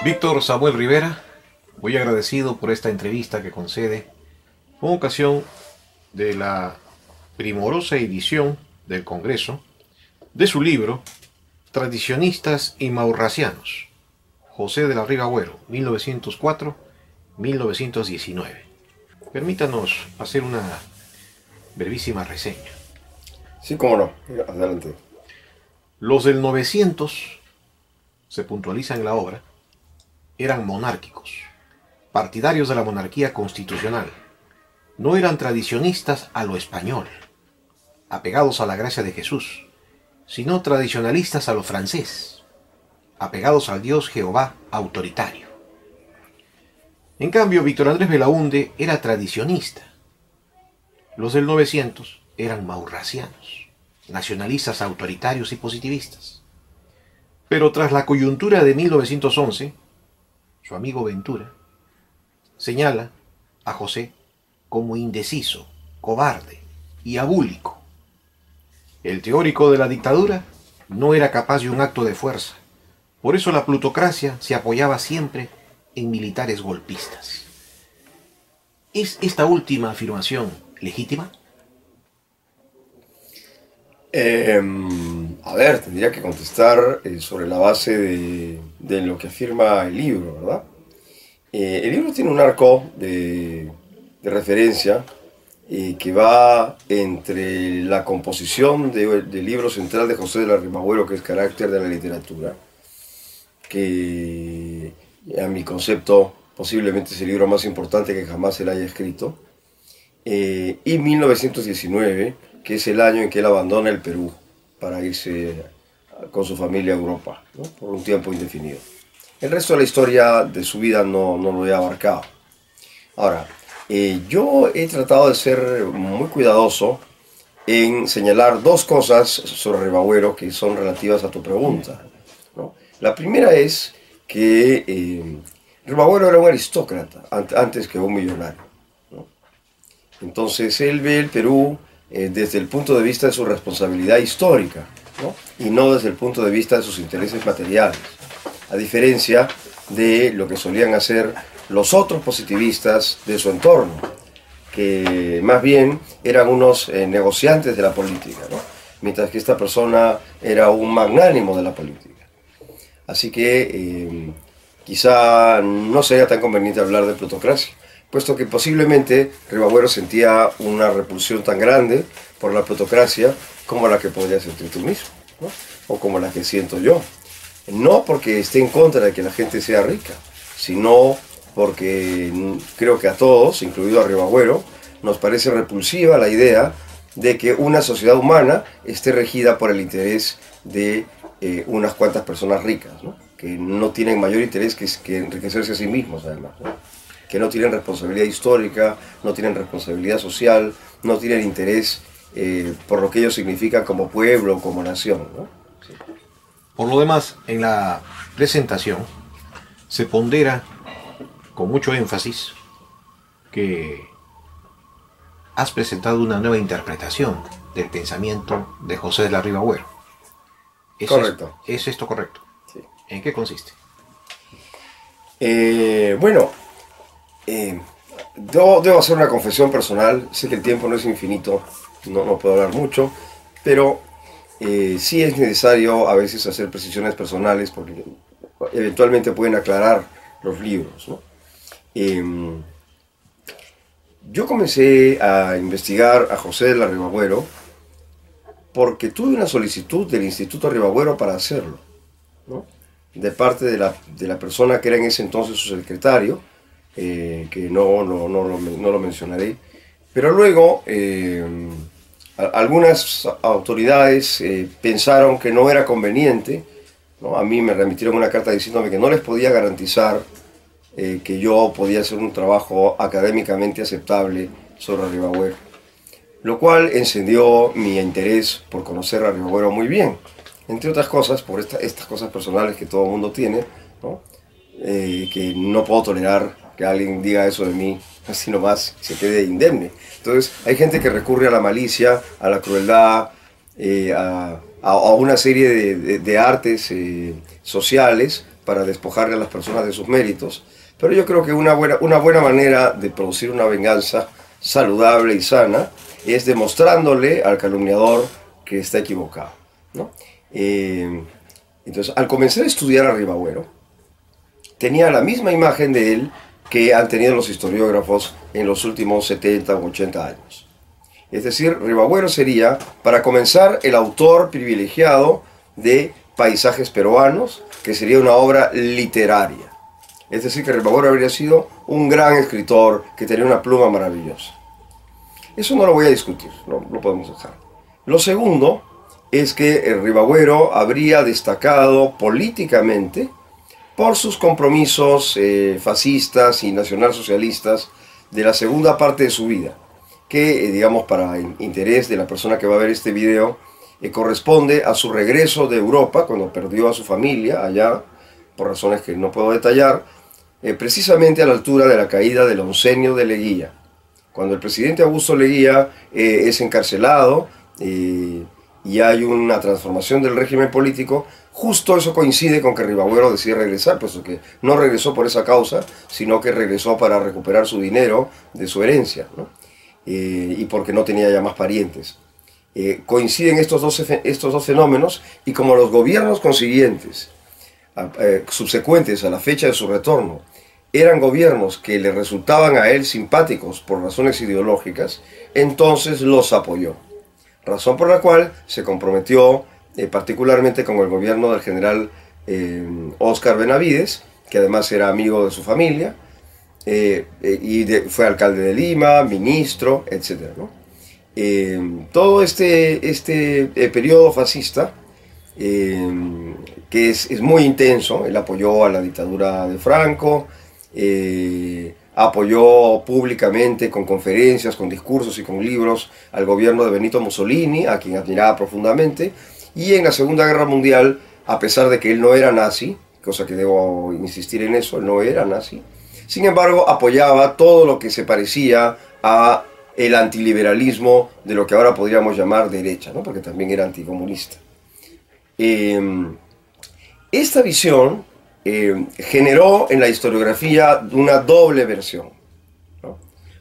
Víctor Samuel Rivera, muy agradecido por esta entrevista que concede con ocasión de la primorosa edición del Congreso de su libro Tradicionistas y Maurracianos, José de la Riva Agüero, 1904-1919. Permítanos hacer una brevísima reseña. Sí, cómo no. Adelante. Los del 900, se puntualiza en la obra, eran monárquicos, partidarios de la monarquía constitucional. No eran tradicionistas a lo español, apegados a la gracia de Jesús, sino tradicionalistas a lo francés, apegados al Dios Jehová autoritario. En cambio, Víctor Andrés Belaúnde era tradicionista. Los del 900 eran maurracianos, nacionalistas autoritarios y positivistas. Pero tras la coyuntura de 1911, su amigo Ventura señala a José como indeciso, cobarde y abúlico. El teórico de la dictadura no era capaz de un acto de fuerza. Por eso la plutocracia se apoyaba siempre en militares golpistas. ¿Es esta última afirmación legítima? A ver, tendría que contestar sobre la base de lo que afirma el libro, ¿verdad? El libro tiene un arco de referencia que va entre la composición del libro central de José de la Riva Agüero, que es Carácter de la Literatura, que a mi concepto posiblemente es el libro más importante que jamás él haya escrito, y 1919, que es el año en que él abandona el Perú para irse con su familia a Europa, ¿no? Por un tiempo indefinido. El resto de la historia de su vida no lo he abarcado. Ahora, yo he tratado de ser muy cuidadoso en señalar dos cosas sobre Riva Agüero que son relativas a tu pregunta, ¿no? La primera es que Riva Agüero era un aristócrata antes que un millonario, ¿no? Entonces él ve el Perú desde el punto de vista de su responsabilidad histórica, ¿no? Y no desde el punto de vista de sus intereses materiales, a diferencia de lo que solían hacer los otros positivistas de su entorno, que más bien eran unos negociantes de la política, ¿no? Mientras que esta persona era un magnánimo de la política. Así que quizá no sería tan conveniente hablar de plutocracia, puesto que posiblemente Riva Agüero sentía una repulsión tan grande por la plutocracia como la que podría sentir tú mismo, ¿no? O como la que siento yo. No porque esté en contra de que la gente sea rica, sino porque creo que a todos, incluido a Riva Agüero, nos parece repulsiva la idea de que una sociedad humana esté regida por el interés de unas cuantas personas ricas, ¿no? Que no tienen mayor interés que enriquecerse a sí mismos, además, ¿no? Que no tienen responsabilidad histórica, no tienen responsabilidad social, no tienen interés por lo que ellos significan como pueblo, como nación, ¿no? Sí. Por lo demás, en la presentación se pondera con mucho énfasis que has presentado una nueva interpretación del pensamiento de José de la Riva Agüero. Correcto. ¿Es esto correcto? Sí. ¿En qué consiste? Bueno, debo hacer una confesión personal. Sé que el tiempo no es infinito, no puedo hablar mucho, pero sí es necesario a veces hacer precisiones personales porque eventualmente pueden aclarar los libros, ¿no? Yo comencé a investigar a José de la Riva Agüero porque tuve una solicitud del Instituto Riva Agüero para hacerlo, ¿no? De parte de la persona que era en ese entonces su secretario, que no lo mencionaré, pero luego algunas autoridades pensaron que no era conveniente, ¿no? A mí me remitieron una carta diciéndome que no les podía garantizar que yo podía hacer un trabajo académicamente aceptable sobre Riva Agüero, lo cual encendió mi interés por conocer a Riva Agüero muy bien, entre otras cosas por estas cosas personales que todo el mundo tiene, ¿no? Que no puedo tolerar que alguien diga eso de mí así nomás y se quede indemne. Entonces hay gente que recurre a la malicia, a la crueldad, a una serie de artes sociales para despojarle a las personas de sus méritos, pero yo creo que una buena manera de producir una venganza saludable y sana es demostrándole al calumniador que está equivocado, ¿no? Entonces, al comenzar a estudiar a Ribagüero, tenía la misma imagen de él que han tenido los historiógrafos en los últimos 70 o 80 años. Es decir, Ribagüero sería, para comenzar, el autor privilegiado de Paisajes peruanos, que sería una obra literaria. Es decir, que Ribagüero habría sido un gran escritor que tenía una pluma maravillosa. Eso no lo voy a discutir, no lo podemos dejar. Lo segundo es que Ribagüero habría destacado políticamente por sus compromisos fascistas y nacionalsocialistas de la segunda parte de su vida, que, digamos, para interés de la persona que va a ver este video, corresponde a su regreso de Europa, cuando perdió a su familia allá, por razones que no puedo detallar, precisamente a la altura de la caída del oncenio de Leguía. Cuando el presidente Augusto Leguía es encarcelado y hay una transformación del régimen político, justo eso coincide con que Ribagüero decide regresar, puesto que no regresó por esa causa, sino que regresó para recuperar su dinero de su herencia, ¿no? Y porque no tenía ya más parientes. Coinciden estos dos fenómenos, y como los gobiernos consiguientes, subsecuentes a la fecha de su retorno, eran gobiernos que le resultaban a él simpáticos por razones ideológicas, entonces los apoyó. Razón por la cual se comprometió particularmente con el gobierno del general Óscar Benavides, que además era amigo de su familia, fue alcalde de Lima, ministro, etc., ¿no? Todo este periodo fascista, que es muy intenso, él apoyó a la dictadura de Franco, apoyó públicamente con conferencias, con discursos y con libros al gobierno de Benito Mussolini, a quien admiraba profundamente, y en la Segunda Guerra Mundial, a pesar de que él no era nazi, cosa que debo insistir en eso, él no era nazi, sin embargo apoyaba todo lo que se parecía a el antiliberalismo de lo que ahora podríamos llamar derecha, ¿no? Porque también era anticomunista. Esta visión generó en la historiografía una doble versión, ¿no?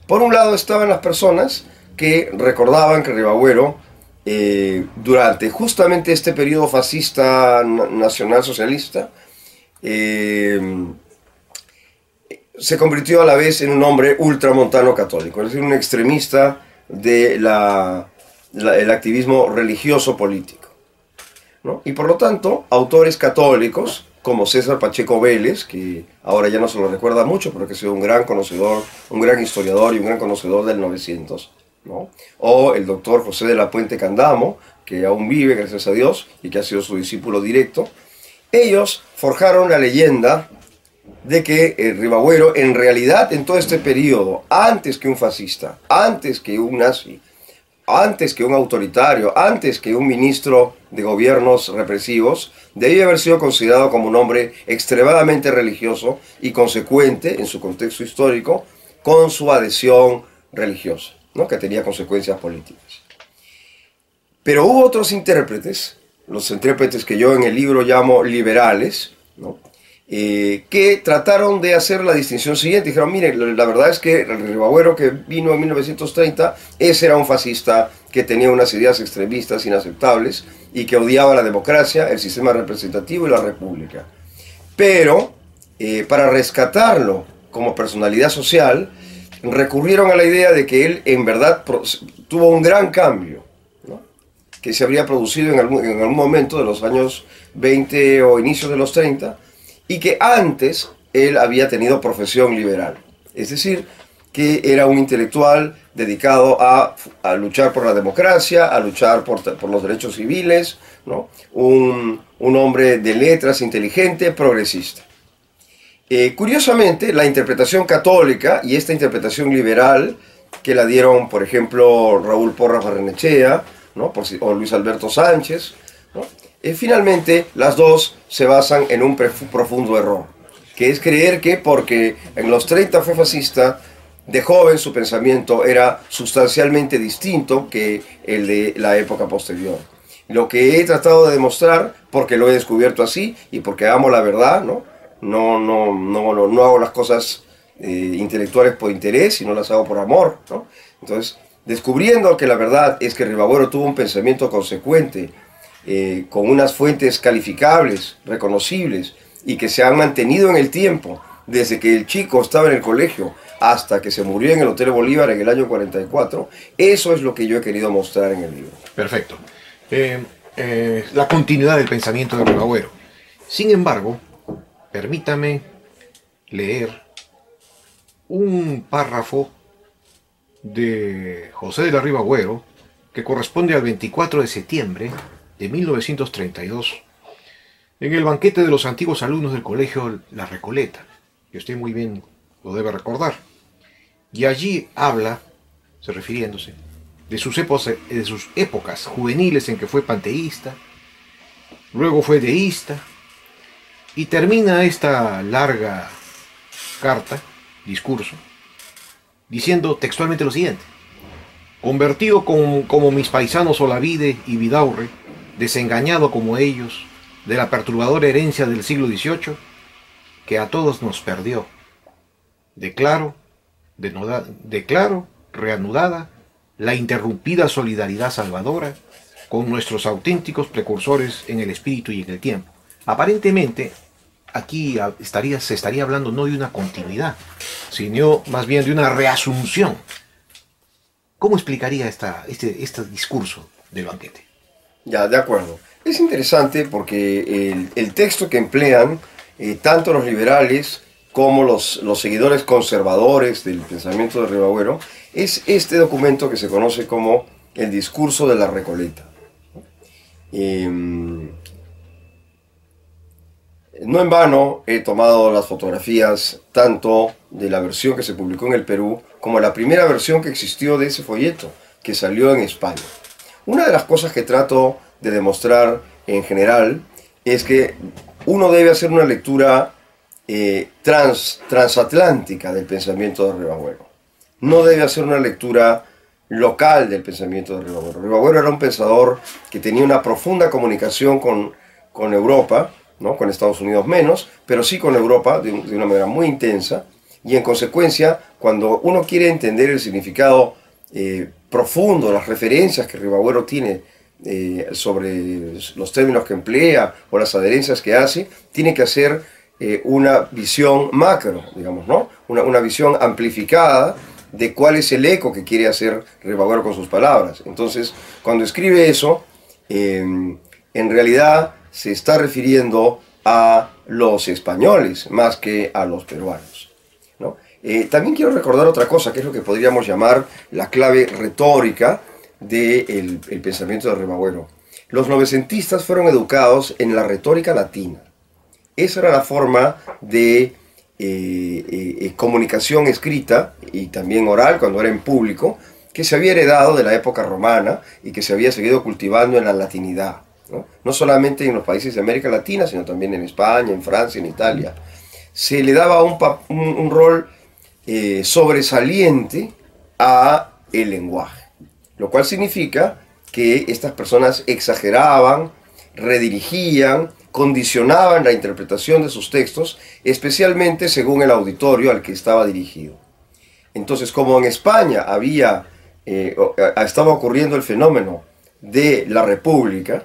Por un lado estaban las personas que recordaban que Ribagüero, durante justamente este periodo fascista nacionalsocialista, se convirtió a la vez en un hombre ultramontano católico, es decir, un extremista del activismo religioso político, ¿no? Y por lo tanto, autores católicos como César Pacheco Vélez, que ahora ya no se lo recuerda mucho, pero que ha sido un gran conocedor, un gran historiador y un gran conocedor del 900, ¿no? O el doctor José de la Puente Candamo, que aún vive, gracias a Dios, y que ha sido su discípulo directo. Ellos forjaron la leyenda de que Ribagüero, en realidad, en todo este periodo, antes que un fascista, antes que un nazi, antes que un autoritario, antes que un ministro de gobiernos represivos, debía haber sido considerado como un hombre extremadamente religioso y consecuente en su contexto histórico con su adhesión religiosa, ¿no? Que tenía consecuencias políticas. Pero hubo otros intérpretes, los intérpretes que yo en el libro llamo liberales, ¿no? Que trataron de hacer la distinción siguiente. Dijeron, mire, la verdad es que el Ribagüero que vino en 1930, ese era un fascista que tenía unas ideas extremistas inaceptables y que odiaba la democracia, el sistema representativo y la república. Pero, para rescatarlo como personalidad social, recurrieron a la idea de que él en verdad tuvo un gran cambio, ¿no? Que se habría producido en algún momento de los años 20 o inicios de los 30, y que antes él había tenido profesión liberal, es decir, que era un intelectual dedicado a luchar por la democracia, a luchar por los derechos civiles, ¿no? Un hombre de letras, inteligente, progresista. Curiosamente, la interpretación católica y esta interpretación liberal, que la dieron, por ejemplo, Raúl Porras Barrenechea, ¿no? O Luis Alberto Sánchez, ¿no? Finalmente, las dos se basan en un profundo error, que es creer que porque en los 30 fue fascista, de joven su pensamiento era sustancialmente distinto que el de la época posterior. Lo que he tratado de demostrar, porque lo he descubierto así y porque amo la verdad, ¿no? no hago las cosas intelectuales por interés, sino las hago por amor, ¿no? Entonces, descubriendo que la verdad es que Ribagüero tuvo un pensamiento consecuente, con unas fuentes calificables, reconocibles, y que se han mantenido en el tiempo, desde que el chico estaba en el colegio hasta que se murió en el Hotel Bolívar en el año 44, eso es lo que yo he querido mostrar en el libro. Perfecto. La continuidad del pensamiento de Ribagüero. Sin embargo, permítame leer un párrafo de José de la Riva Agüero que corresponde al 24 de septiembre de 1932 en el banquete de los antiguos alumnos del colegio La Recoleta, que usted muy bien lo debe recordar. Y allí habla, refiriéndose, de sus épocas juveniles en que fue panteísta, luego fue deísta, y termina esta larga carta, discurso, diciendo textualmente lo siguiente: convertido como mis paisanos Olavide y Vidaurre, desengañado como ellos de la perturbadora herencia del siglo XVIII, que a todos nos perdió, declaro, reanudada, la interrumpida solidaridad salvadora con nuestros auténticos precursores en el espíritu y en el tiempo. Aparentemente, aquí se estaría hablando no de una continuidad, sino más bien de una reasunción. ¿Cómo explicaría este discurso del banquete? Ya, de acuerdo. Es interesante porque el texto que emplean tanto los liberales como los seguidores conservadores del pensamiento de Ribagüero es este documento que se conoce como el Discurso de la Recoleta. No en vano he tomado las fotografías tanto de la versión que se publicó en el Perú como la primera versión que existió de ese folleto que salió en España. Una de las cosas que trato de demostrar en general es que uno debe hacer una lectura transatlántica del pensamiento de Ribagüero. No debe hacer una lectura local del pensamiento de Ribagüero. Ribagüero era un pensador que tenía una profunda comunicación con Europa, ¿no? Con Estados Unidos menos, pero sí con Europa de una manera muy intensa, y en consecuencia, cuando uno quiere entender el significado profundo, las referencias que Ribagüero tiene sobre los términos que emplea o las adherencias que hace, tiene que hacer una visión macro, digamos, ¿no? Una visión amplificada de cuál es el eco que quiere hacer Ribagüero con sus palabras. Entonces, cuando escribe eso, en realidad se está refiriendo a los españoles más que a los peruanos, ¿no? También quiero recordar otra cosa, que es lo que podríamos llamar la clave retórica del pensamiento de Ribagüero. Los novecentistas fueron educados en la retórica latina. Esa era la forma de comunicación escrita y también oral, cuando era en público, que se había heredado de la época romana y que se había seguido cultivando en la latinidad, ¿no? No solamente en los países de América Latina, sino también en España, en Francia, en Italia. Se le daba un rol sobresaliente a el lenguaje, lo cual significa que estas personas exageraban, redirigían, condicionaban la interpretación de sus textos, especialmente según el auditorio al que estaba dirigido. Entonces, como en España estaba ocurriendo el fenómeno de la República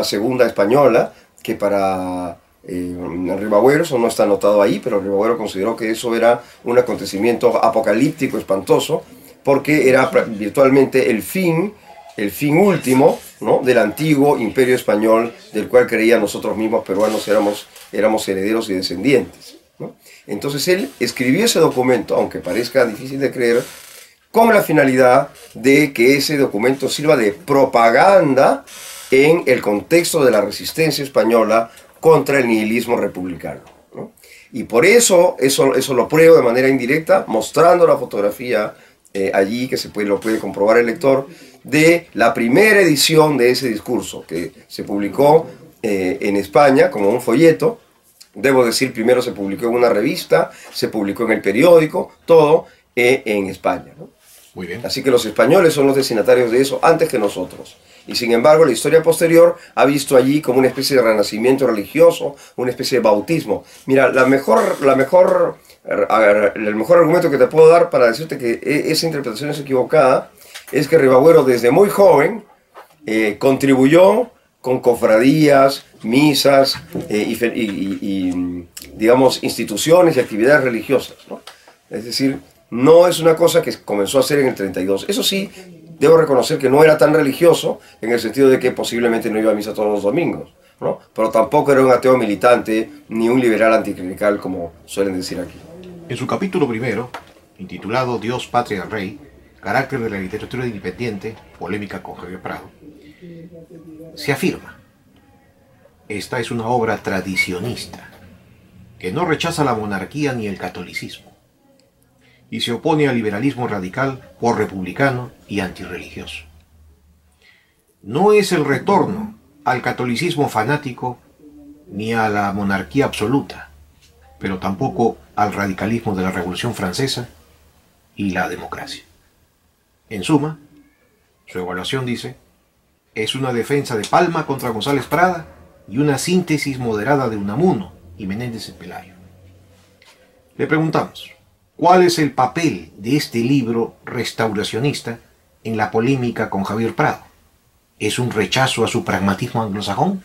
Segunda Española, que para Ribagüero, eso no está anotado ahí, pero Ribagüero consideró que eso era un acontecimiento apocalíptico, espantoso, porque era virtualmente el fin último, ¿no?, del antiguo imperio español, del cual creía nosotros mismos peruanos éramos herederos y descendientes, ¿no? Entonces él escribió ese documento, aunque parezca difícil de creer, con la finalidad de que ese documento sirva de propaganda en el contexto de la resistencia española contra el nihilismo republicano, ¿no? Y por eso lo pruebo de manera indirecta, mostrando la fotografía allí, que lo puede comprobar el lector, de la primera edición de ese discurso, que se publicó en España como un folleto. Debo decir, primero se publicó en una revista, se publicó en el periódico, todo en España, ¿no? Muy bien. Así que los españoles son los destinatarios de eso antes que nosotros. Y sin embargo, la historia posterior ha visto allí como una especie de renacimiento religioso, una especie de bautismo. Mira, el mejor argumento que te puedo dar para decirte que esa interpretación es equivocada es que Ribagüero desde muy joven contribuyó con cofradías, misas digamos, instituciones y actividades religiosas, ¿no? Es decir, no es una cosa que comenzó a hacer en el 32. Eso sí, debo reconocer que no era tan religioso en el sentido de que posiblemente no iba a misa todos los domingos, ¿no? Pero tampoco era un ateo militante ni un liberal anticlerical como suelen decir aquí. En su capítulo primero, intitulado Dios, Patria, Rey, carácter de la literatura independiente, polémica con Javier Prado, se afirma: esta es una obra tradicionista, que no rechaza la monarquía ni el catolicismo, y se opone al liberalismo radical por republicano y antirreligioso. No es el retorno al catolicismo fanático ni a la monarquía absoluta, pero tampoco al radicalismo de la Revolución Francesa y la democracia. En suma, su evaluación dice: es una defensa de Palma contra González Prada y una síntesis moderada de Unamuno y Menéndez Pelayo. Le preguntamos, ¿cuál es el papel de este libro restauracionista en la polémica con Javier Prado? ¿Es un rechazo a su pragmatismo anglosajón?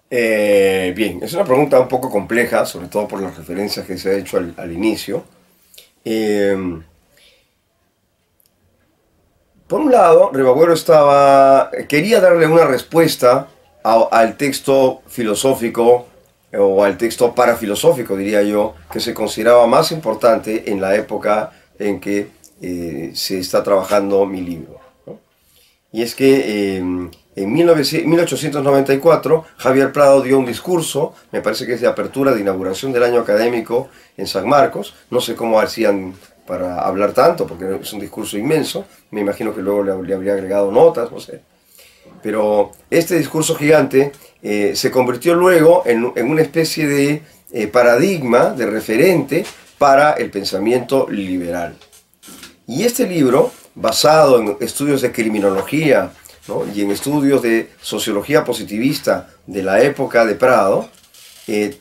Bien, es una pregunta un poco compleja, sobre todo por las referencias que se ha hecho al inicio. Por un lado, Ribagüero quería darle una respuesta al texto filosófico o al texto parafilosófico, diría yo, que se consideraba más importante en la época en que se está trabajando mi libro, ¿no? Y es que en 1894 Javier Prado dio un discurso, me parece que es de apertura, de inauguración del año académico en San Marcos. No sé cómo hacían para hablar tanto, porque es un discurso inmenso. Me imagino que luego le habría agregado notas, no sé. Pero este discurso gigante se convirtió luego en una especie de paradigma, de referente para el pensamiento liberal. Y este libro, basado en estudios de criminología, ¿no?, y en estudios de sociología positivista de la época de Prado,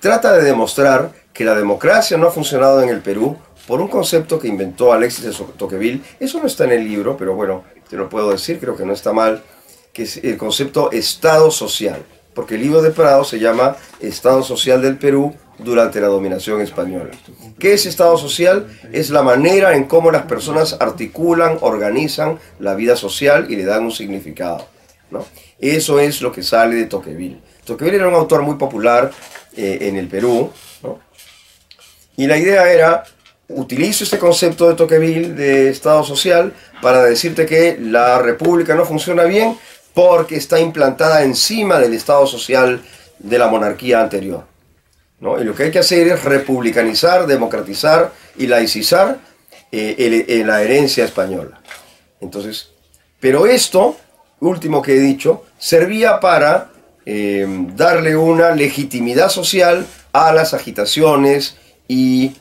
trata de demostrar que la democracia no ha funcionado en el Perú por un concepto que inventó Alexis de Tocqueville. Eso no está en el libro, pero bueno, te lo puedo decir, creo que no está mal, que es el concepto Estado social, porque el libro de Prado se llama Estado Social del Perú durante la dominación española. ¿Qué es Estado social? Es la manera en cómo las personas articulan, organizan la vida social y le dan un significado, ¿no? Eso es lo que sale de Tocqueville. Tocqueville era un autor muy popular en el Perú, ¿no? Y la idea era: utilizo este concepto de Tocqueville de Estado social para decirte que la república no funciona bien porque está implantada encima del Estado social de la monarquía anterior, ¿no? Y lo que hay que hacer es republicanizar, democratizar y laicizar la herencia española. Entonces, pero esto último que he dicho servía para darle una legitimidad social a las agitaciones y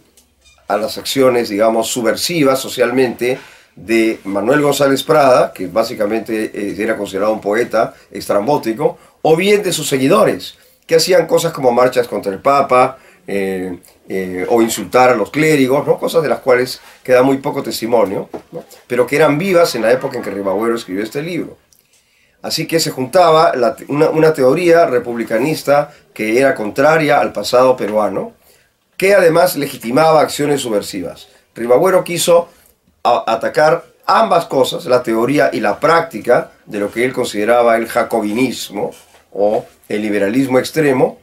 a las acciones, digamos, subversivas socialmente de Manuel González Prada, que básicamente era considerado un poeta estrambótico, o bien de sus seguidores, que hacían cosas como marchas contra el Papa, o insultar a los clérigos, ¿no?, cosas de las cuales queda muy poco testimonio, ¿no?, pero que eran vivas en la época en que Ribagüero escribió este libro. Así que se juntaba una teoría republicanista que era contraria al pasado peruano, que además legitimaba acciones subversivas. Ribagüero quiso atacar ambas cosas, la teoría y la práctica de lo que él consideraba el jacobinismo o el liberalismo extremo,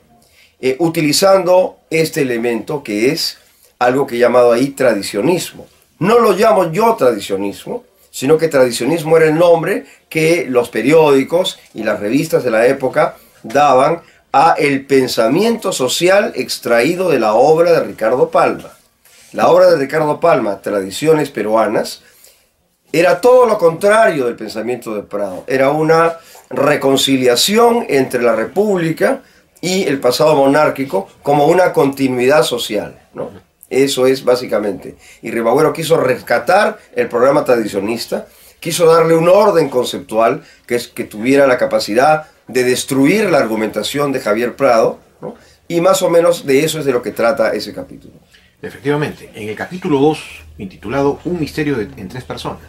utilizando este elemento que es algo que he llamado ahí tradicionismo. No lo llamo yo tradicionismo, sino que tradicionismo era el nombre que los periódicos y las revistas de la época daban a el pensamiento social extraído de la obra de Ricardo Palma. La obra de Ricardo Palma, Tradiciones Peruanas, era todo lo contrario del pensamiento de Prado. Era una reconciliación entre la república y el pasado monárquico como una continuidad social, ¿no? Eso es básicamente. Y Ribagüero quiso rescatar el programa tradicionista, quiso darle un orden conceptual que tuviera la capacidad de destruir la argumentación de Javier Prado, ¿no? Y más o menos de eso es de lo que trata ese capítulo. Efectivamente, en el capítulo 2, intitulado Un misterio en tres personas,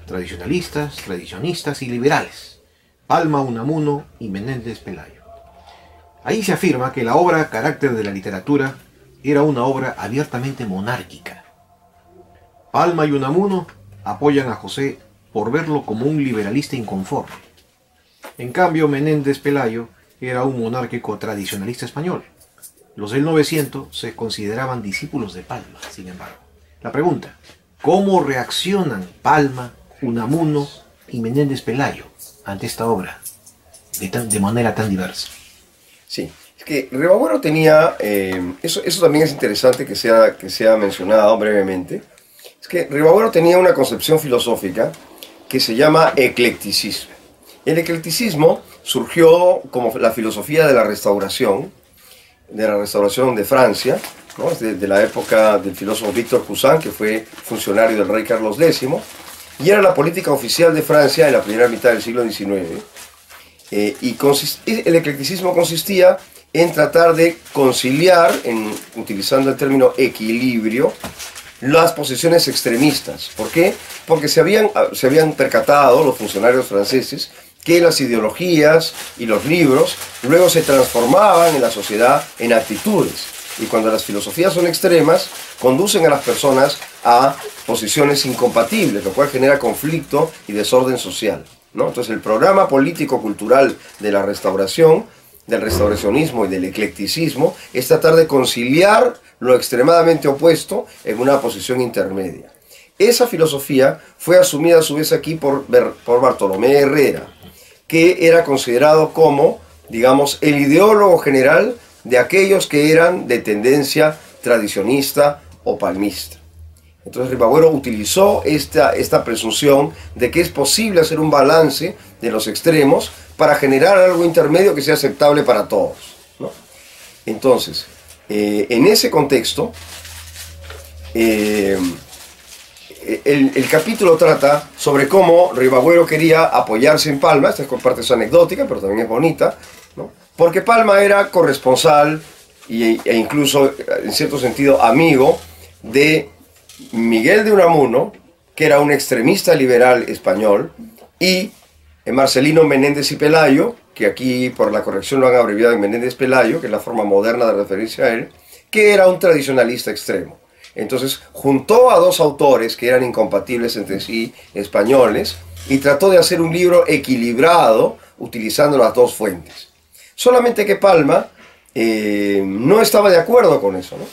tradicionalistas, tradicionistas y liberales, Palma, Unamuno y Menéndez Pelayo. Ahí se afirma que la obra Carácter de la literatura era una obra abiertamente monárquica. Palma y Unamuno apoyan a José por verlo como un liberalista inconforme. En cambio, Menéndez Pelayo era un monárquico tradicionalista español. Los del 900 se consideraban discípulos de Palma, sin embargo. La pregunta, ¿cómo reaccionan Palma, Unamuno y Menéndez Pelayo ante esta obra de manera tan diversa? Sí, es que Ribagüero tenía, eso también es interesante que sea mencionado brevemente, es que Ribagüero tenía una concepción filosófica que se llama eclecticismo. El eclecticismo surgió como la filosofía de la restauración de Francia, ¿no? De la época del filósofo Víctor Cousin, que fue funcionario del rey Carlos X, y era la política oficial de Francia en la primera mitad del siglo XIX. El eclecticismo consistía en tratar de conciliar, utilizando el término equilibrio, las posiciones extremistas. ¿Por qué? Porque se habían percatado los funcionarios franceses que las ideologías y los libros luego se transformaban en la sociedad en actitudes. Y cuando las filosofías son extremas, conducen a las personas a posiciones incompatibles, lo cual genera conflicto y desorden social, ¿no? Entonces el programa político-cultural de la restauración, del restauracionismo y del eclecticismo, es tratar de conciliar lo extremadamente opuesto en una posición intermedia. Esa filosofía fue asumida a su vez aquí por Bartolomé Herrera, que era considerado como, digamos, el ideólogo general de aquellos que eran de tendencia tradicionista o palmista. Entonces Ribagüero utilizó esta presunción de que es posible hacer un balance de los extremos para generar algo intermedio que sea aceptable para todos, ¿no? Entonces, en ese contexto, el capítulo trata sobre cómo Ribagüero quería apoyarse en Palma. Esta parte es anecdótica, pero también es bonita, ¿no? Porque Palma era corresponsal e incluso, en cierto sentido, amigo de Miguel de Unamuno, que era un extremista liberal español, y Marcelino Menéndez y Pelayo, que aquí por la corrección lo han abreviado en Menéndez Pelayo, que es la forma moderna de referirse a él, que era un tradicionalista extremo. Entonces juntó a dos autores que eran incompatibles entre sí, españoles, y trató de hacer un libro equilibrado utilizando las dos fuentes. Solamente que Palma no estaba de acuerdo con eso, ¿no?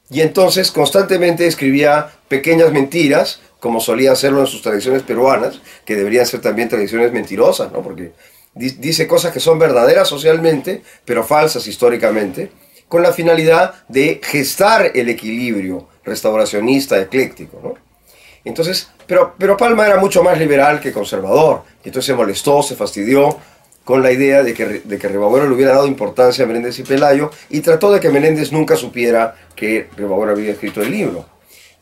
Y entonces constantemente escribía pequeñas mentiras, como solía hacerlo en sus tradiciones peruanas, que deberían ser también tradiciones mentirosas, ¿no? Porque dice cosas que son verdaderas socialmente, pero falsas históricamente, con la finalidad de gestar el equilibrio restauracionista ecléctico, ¿no? Entonces, pero Palma era mucho más liberal que conservador, y entonces se molestó, se fastidió con la idea de que Ribagüero le hubiera dado importancia a Menéndez y Pelayo, y trató de que Menéndez nunca supiera que Ribagüero había escrito el libro.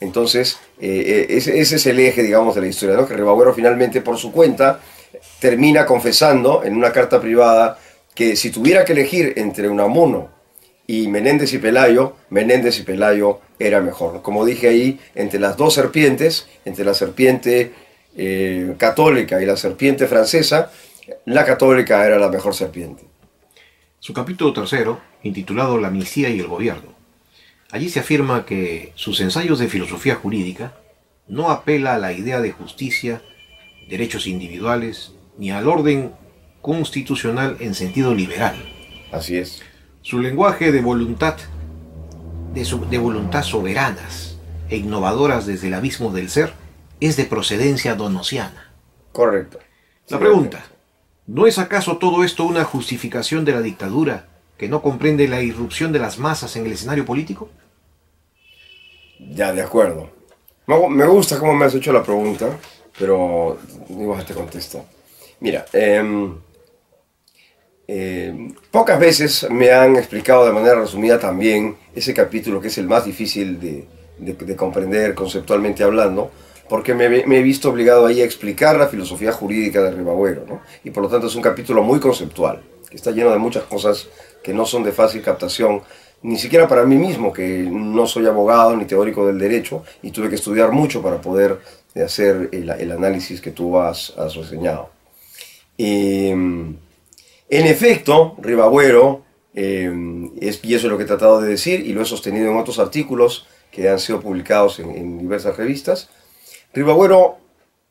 Entonces, ese es el eje, digamos, de la historia, ¿no? Que Ribagüero finalmente, por su cuenta, termina confesando en una carta privada que si tuviera que elegir entre Unamuno y Menéndez y Pelayo era mejor. Como dije ahí, entre las dos serpientes, entre la serpiente católica y la serpiente francesa, la católica era la mejor serpiente. Su capítulo tercero, intitulado La amnistía y el gobierno. Allí se afirma que sus ensayos de filosofía jurídica no apela a la idea de justicia, derechos individuales, ni al orden constitucional en sentido liberal. Así es. Su lenguaje de voluntad soberanas e innovadoras desde el abismo del ser es de procedencia donosiana. Correcto. La pregunta, ¿no es acaso todo esto una justificación de la dictadura que no comprende la irrupción de las masas en el escenario político? Ya, de acuerdo. Me gusta cómo me has hecho la pregunta, pero igual te contesto. Mira, pocas veces me han explicado de manera resumida también ese capítulo que es el más difícil de comprender conceptualmente hablando, porque me he visto obligado ahí a explicar la filosofía jurídica de Ribagüero, ¿no? Y por lo tanto es un capítulo muy conceptual, que está lleno de muchas cosas que no son de fácil captación, ni siquiera para mí mismo, que no soy abogado ni teórico del derecho, y tuve que estudiar mucho para poder hacer el análisis que tú has reseñado. En efecto, Ribagüero, y eso es lo que he tratado de decir, y lo he sostenido en otros artículos que han sido publicados en diversas revistas, Ribagüero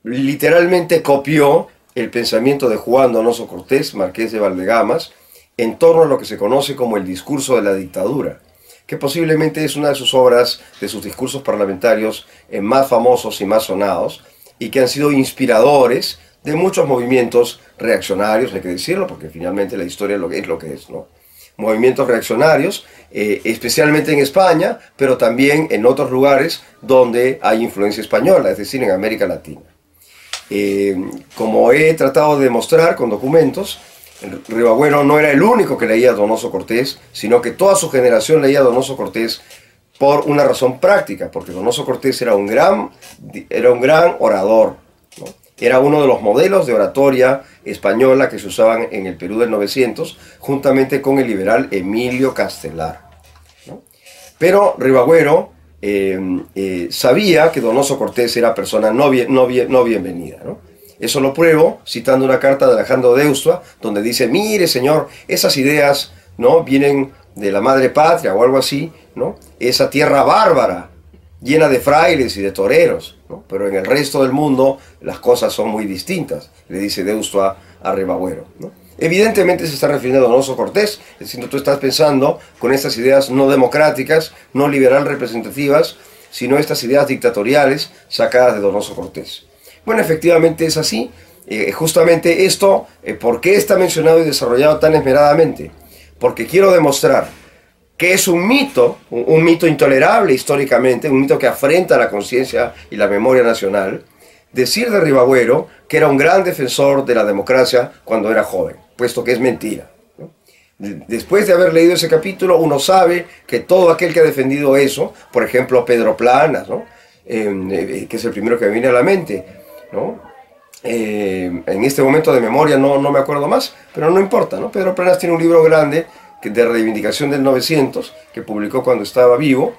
literalmente copió el pensamiento de Juan Donoso Cortés, marqués de Valdegamas, en torno a lo que se conoce como el discurso de la dictadura, que posiblemente es una de sus obras, de sus discursos parlamentarios más famosos y más sonados, y que han sido inspiradores de muchos movimientos reaccionarios, hay que decirlo, porque finalmente la historia es lo que es, ¿no? Movimientos reaccionarios, especialmente en España, pero también en otros lugares donde hay influencia española, es decir, en América Latina. Como he tratado de demostrar con documentos, Ribagüero no era el único que leía a Donoso Cortés, sino que toda su generación leía a Donoso Cortés por una razón práctica, porque Donoso Cortés era un gran orador, ¿no? Era uno de los modelos de oratoria española que se usaban en el Perú del 900, juntamente con el liberal Emilio Castelar, ¿no? Pero Ribagüero sabía que Donoso Cortés era persona no bienvenida, ¿no? Eso lo pruebo citando una carta de Alejandro Deustua, donde dice: mire señor, esas ideas, ¿no?, vienen de la madre patria o algo así, ¿no?, esa tierra bárbara, llena de frailes y de toreros, ¿no?, pero en el resto del mundo las cosas son muy distintas, le dice Deustua a Ribagüero, ¿no? Evidentemente se está refiriendo a Donoso Cortés, es decir, tú estás pensando con estas ideas no democráticas, no liberal representativas, sino estas ideas dictatoriales sacadas de Donoso Cortés. Bueno, efectivamente es así. Justamente esto, ¿por qué está mencionado y desarrollado tan esmeradamente? Porque quiero demostrar que es un mito intolerable históricamente, un mito que afrenta la conciencia y la memoria nacional, decir de Ribagüero que era un gran defensor de la democracia cuando era joven, puesto que es mentira, ¿no? Después de haber leído ese capítulo, uno sabe que todo aquel que ha defendido eso, por ejemplo Pedro Planas, ¿no?, que es el primero que me viene a la mente, ¿no? En este momento de memoria no me acuerdo más, pero no importa, ¿no? Pedro Planas tiene un libro grande de reivindicación del 900 que publicó cuando estaba vivo,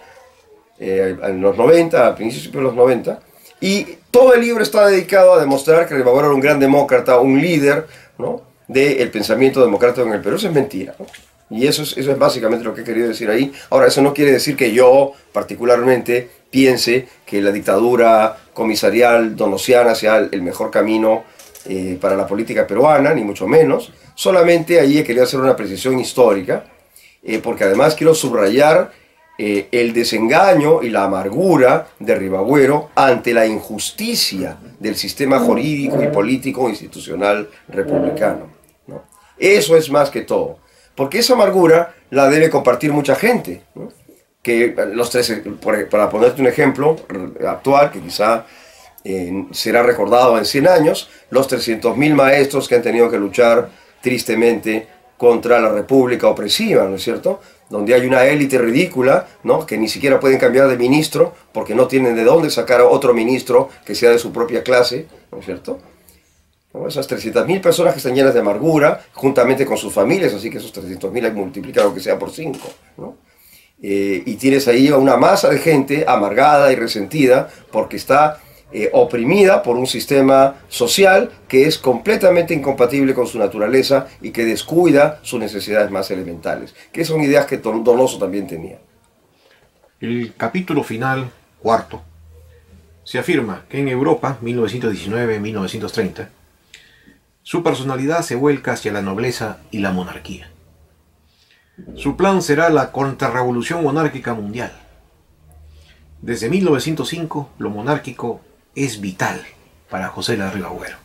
en los 90, a principios de los 90, y todo el libro está dedicado a demostrar que Ribagüero era un gran demócrata, un líder, ¿no?, del pensamiento democrático en el Perú. Eso es mentira, ¿no? Y eso es básicamente lo que he querido decir ahí. Ahora, eso no quiere decir que yo particularmente piense que la dictadura comisarial donosiana sea el mejor camino para la política peruana, ni mucho menos. Solamente ahí he querido hacer una precisión histórica, porque además quiero subrayar el desengaño y la amargura de Ribagüero ante la injusticia del sistema jurídico y político institucional republicano, ¿no? Eso es más que todo, porque esa amargura la debe compartir mucha gente, ¿no? Que para ponerte un ejemplo actual, que quizá será recordado en 100 años, los 300.000 maestros que han tenido que luchar tristemente contra la república opresiva, ¿no es cierto?, donde hay una élite ridícula, ¿no?, que ni siquiera pueden cambiar de ministro porque no tienen de dónde sacar a otro ministro que sea de su propia clase, ¿no es cierto? ¿No? Esas 300.000 personas que están llenas de amargura, juntamente con sus familias, así que esos 300.000 hay que multiplicar lo que sea por 5, ¿no? Y tienes ahí una masa de gente amargada y resentida porque está oprimida por un sistema social que es completamente incompatible con su naturaleza y que descuida sus necesidades más elementales, que son ideas que Donoso también tenía. El capítulo final, cuarto, se afirma que en Europa, 1919-1930, su personalidad se vuelca hacia la nobleza y la monarquía. Su plan será la contrarrevolución monárquica mundial. Desde 1905, lo monárquico es vital para José Lara Ribagüero.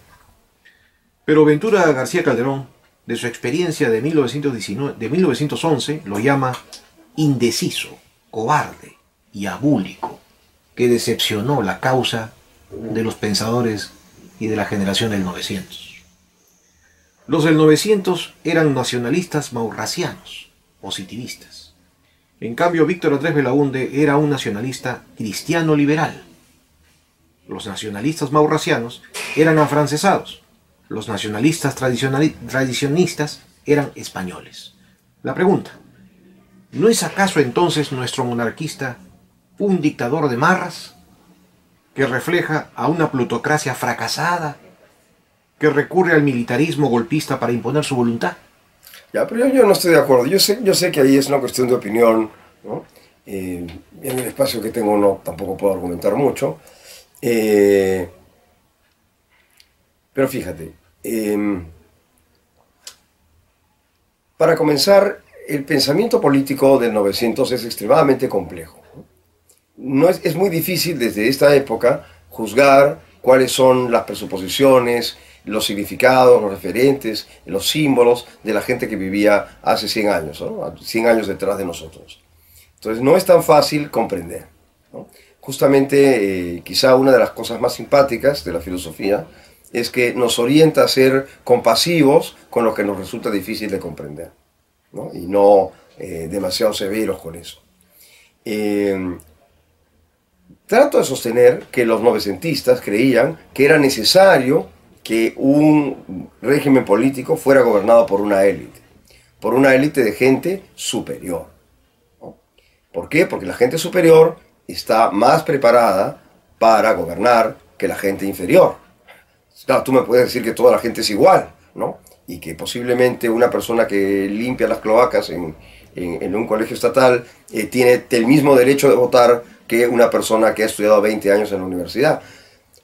Pero Ventura García Calderón, de su experiencia de 1911, lo llama indeciso, cobarde y abúlico, que decepcionó la causa de los pensadores y de la generación del 900. Los del 900 eran nacionalistas maurracianos, positivistas. En cambio, Víctor Andrés Belaúnde era un nacionalista cristiano liberal. Los nacionalistas maurracianos eran afrancesados. Los nacionalistas tradicionistas eran españoles. La pregunta: ¿no es acaso entonces nuestro monarquista un dictador de marras que refleja a una plutocracia fracasada, que recurre al militarismo golpista para imponer su voluntad? Ya, pero yo no estoy de acuerdo. Yo sé que ahí es una cuestión de opinión, ¿no? En el espacio que tengo tampoco puedo argumentar mucho. Pero fíjate, para comenzar, el pensamiento político del 900 es extremadamente complejo. Es muy difícil desde esta época juzgar cuáles son las presuposiciones, los significados, los referentes, los símbolos de la gente que vivía hace 100 años, ¿no? 100 años detrás de nosotros. Entonces no es tan fácil comprender, ¿no? Justamente, quizá una de las cosas más simpáticas de la filosofía es que nos orienta a ser compasivos con lo que nos resulta difícil de comprender, ¿no? Y no demasiado severos con eso. Trato de sostener que los novecentistas creían que era necesario que un régimen político fuera gobernado por una élite de gente superior, ¿no? ¿Por qué? Porque la gente superior está más preparada para gobernar que la gente inferior. Claro, tú me puedes decir que toda la gente es igual, ¿no? Y que posiblemente una persona que limpia las cloacas en un colegio estatal tiene el mismo derecho de votar que una persona que ha estudiado 20 años en la universidad.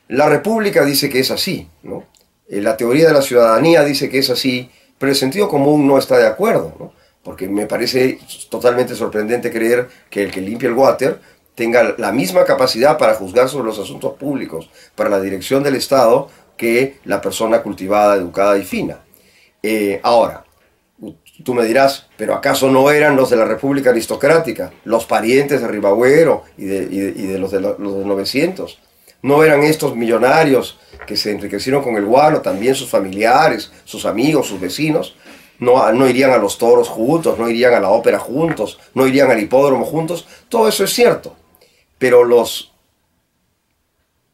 La República dice que es así, ¿no? La teoría de la ciudadanía dice que es así, pero el sentido común no está de acuerdo, ¿no? Porque me parece totalmente sorprendente creer que el que limpia el water tenga la misma capacidad para juzgar sobre los asuntos públicos, para la dirección del Estado, que la persona cultivada, educada y fina. Ahora, tú me dirás, ¿pero acaso no eran los de la República Aristocrática, los parientes de Ribagüero y de los de 900? ¿No eran estos millonarios que se enriquecieron con el guano, también sus familiares, sus amigos, sus vecinos? No irían a los toros juntos, no irían a la ópera juntos, no irían al hipódromo juntos. Todo eso es cierto. Pero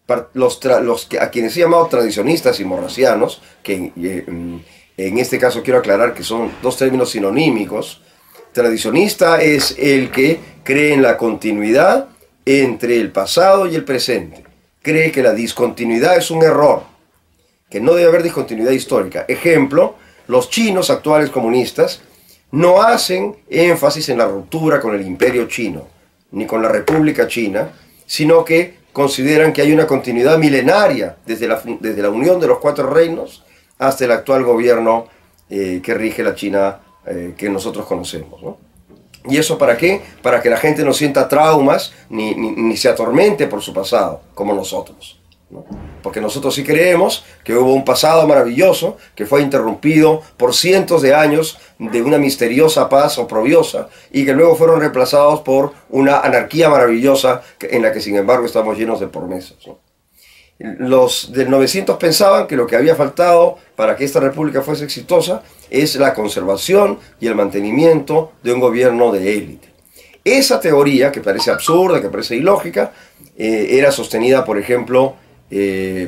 a quienes he llamado tradicionistas y morracianos, que en este caso quiero aclarar que son dos términos sinonímicos. Tradicionista es el que cree en la continuidad entre el pasado y el presente. Cree que la discontinuidad es un error, que no debe haber discontinuidad histórica. Ejemplo, los chinos actuales comunistas no hacen énfasis en la ruptura con el imperio chino, ni con la República China, sino que consideran que hay una continuidad milenaria desde la unión de los cuatro reinos hasta el actual gobierno que rige la China que nosotros conocemos, ¿no? ¿Y eso para qué? Para que la gente no sienta traumas ni se atormente por su pasado, como nosotros, ¿no? Porque nosotros sí creemos que hubo un pasado maravilloso que fue interrumpido por cientos de años de una misteriosa paz oprobiosa y que luego fueron reemplazados por una anarquía maravillosa en la que sin embargo estamos llenos de promesas, ¿no? Los del 900 pensaban que lo que había faltado para que esta república fuese exitosa es la conservación y el mantenimiento de un gobierno de élite. Esa teoría, que parece absurda, que parece ilógica, era sostenida, por ejemplo,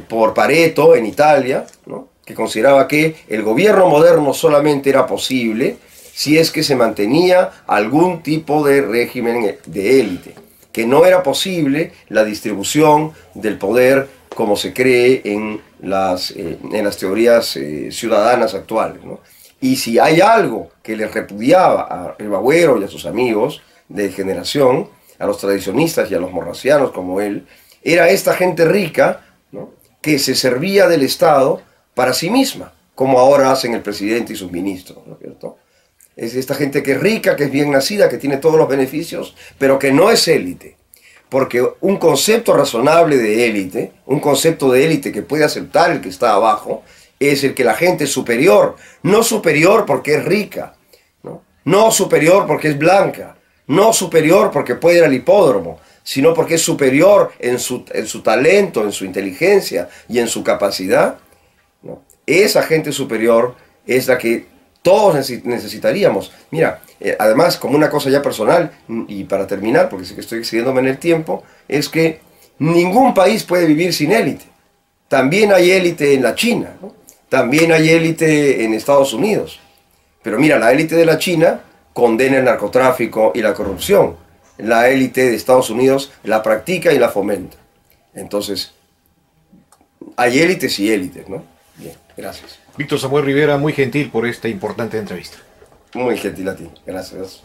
por Pareto en Italia, ¿no? Que consideraba que el gobierno moderno solamente era posible si es que se mantenía algún tipo de régimen de élite, que no era posible la distribución del poder como se cree en las teorías ciudadanas actuales, ¿no? Y si hay algo que les repudiaba a Ribagüero y a sus amigos de generación, a los tradicionistas y a los morracianos como él, era esta gente rica, ¿no? Que se servía del Estado para sí misma, como ahora hacen el presidente y sus ministros, ¿no es cierto? Es esta gente que es rica, que es bien nacida, que tiene todos los beneficios, pero que no es élite. Porque un concepto razonable de élite, un concepto de élite que puede aceptar el que está abajo, es el que la gente es superior, no superior porque es rica, no superior porque es blanca, no superior porque puede ir al hipódromo, sino porque es superior en su talento, en su inteligencia y en su capacidad, ¿no? Esa gente superior es la que todos necesitaríamos. Mira, además, como una cosa ya personal, y para terminar, porque sé que estoy excediéndome en el tiempo, es que Ningún país puede vivir sin élite. También hay élite en la China, ¿no? También hay élite en Estados Unidos. Pero mira, la élite de la China condena el narcotráfico y la corrupción. La élite de Estados Unidos la practica y la fomenta. Entonces, hay élites y élites, ¿no? Bien, gracias. Víctor Samuel Rivera, muy gentil por esta importante entrevista. Muy gentil a ti. Gracias.